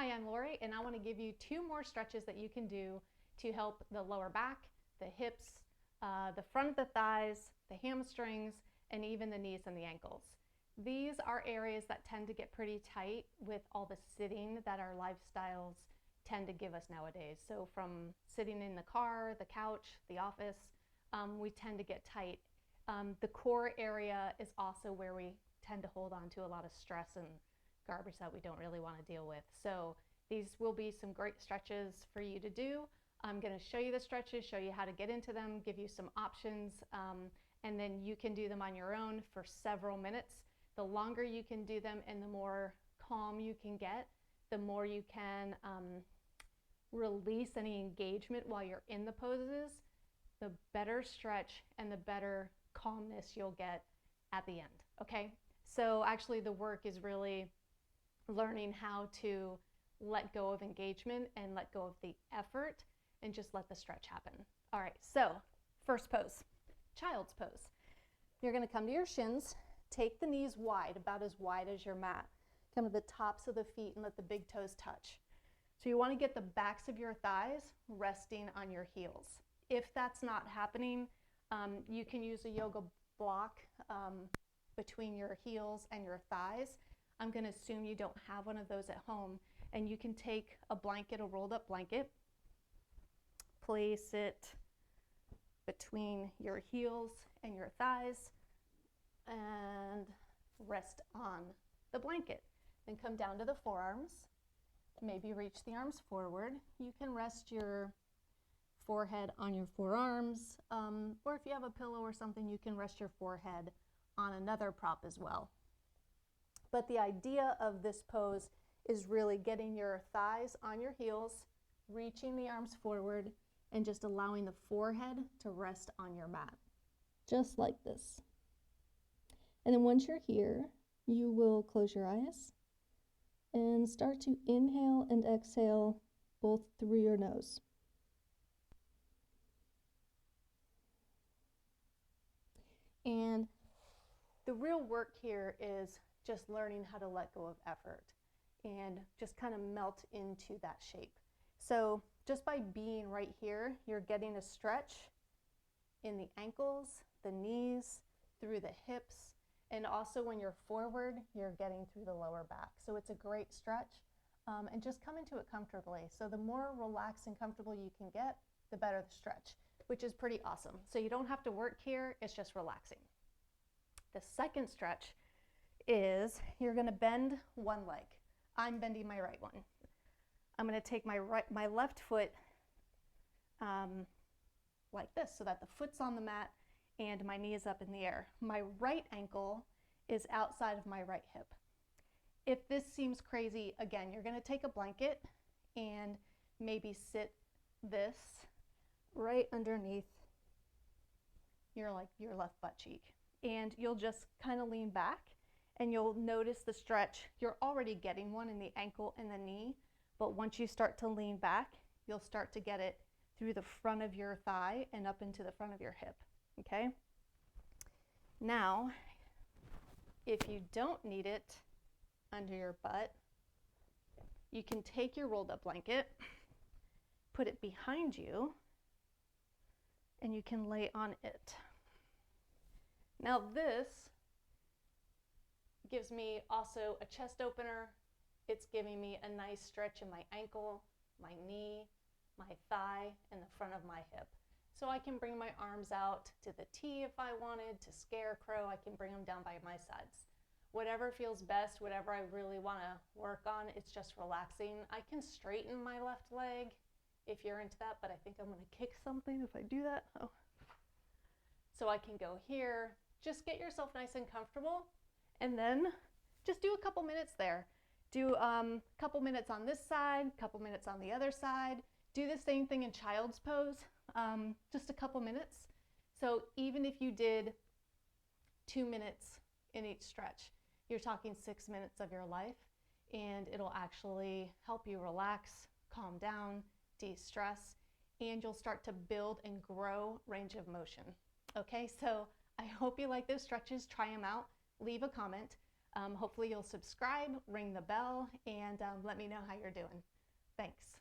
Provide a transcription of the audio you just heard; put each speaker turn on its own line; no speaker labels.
Hi, I'm Lori, and I want to give you 2 more stretches that you can do to help the lower back, the hips, the front of the thighs, the hamstrings, and even the knees and the ankles. These are areas that tend to get pretty tight with all the sitting that our lifestyles tend to give us nowadays. So from sitting in the car, the couch, the office, we tend to get tight. The core area is also where we tend to hold on to a lot of stress and garbage that we don't really want to deal with. So these will be some great stretches for you to do. I'm going to show you the stretches, show you how to get into them, give you some options, and then you can do them on your own for several minutes. The longer you can do them and the more calm you can get, the more you can release any engagement while you're in the poses, the better stretch and the better calmness you'll get at the end, okay? So actually the work is really learning how to let go of engagement and let go of the effort and just let the stretch happen. All right, so first pose, child's pose. You're gonna come to your shins, take the knees wide, about as wide as your mat. Come to the tops of the feet and let the big toes touch. So you wanna get the backs of your thighs resting on your heels. If that's not happening, you can use a yoga block between your heels and your thighs. I'm going to assume you don't have one of those at home, and you can take a blanket, a rolled up blanket, place it between your heels and your thighs, and rest on the blanket. Then come down to the forearms, maybe reach the arms forward. You can rest your forehead on your forearms, or if you have a pillow or something, you can rest your forehead on another prop as well. But the idea of this pose is really getting your thighs on your heels, reaching the arms forward, and just allowing the forehead to rest on your mat, just like this. And then once you're here, you will close your eyes and start to inhale and exhale both through your nose. And the real work here is just learning how to let go of effort and just kind of melt into that shape. So just by being right here, you're getting a stretch in the ankles, the knees, through the hips, and also when you're forward, you're getting through the lower back. So it's a great stretch, and just come into it comfortably. So the more relaxed and comfortable you can get, the better the stretch, which is pretty awesome. So you don't have to work here, it's just relaxing. The second stretch is you're gonna bend one leg. I'm bending my right one. I'm gonna take my left foot like this, so that the foot's on the mat and my knee is up in the air. My right ankle is outside of my right hip. If this seems crazy, again, you're gonna take a blanket and maybe sit this right underneath your left butt cheek. And you'll just kind of lean back and you'll notice the stretch. You're already getting one in the ankle and the knee, but once you start to lean back, you'll start to get it through the front of your thigh and up into the front of your hip, okay? Now, if you don't need it under your butt, you can take your rolled up blanket, put it behind you, and you can lay on it. Now this gives me also a chest opener. It's giving me a nice stretch in my ankle, my knee, my thigh, and the front of my hip. So I can bring my arms out to the T if I wanted, to scarecrow. I can bring them down by my sides. Whatever feels best, whatever I really want to work on, it's just relaxing. I can straighten my left leg if you're into that, but I think I'm going to kick something if I do that. Oh. So I can go here. Just get yourself nice and comfortable, and then just do a couple minutes there. Do a couple minutes on this side, couple minutes on the other side. Do the same thing in child's pose, just a couple minutes. So even if you did 2 minutes in each stretch, you're talking 6 minutes of your life, and it'll actually help you relax, calm down, de-stress, and you'll start to build and grow range of motion. Okay, so I hope you like those stretches. Try them out. Leave a comment. Hopefully you'll subscribe, ring the bell, and let me know how you're doing. Thanks.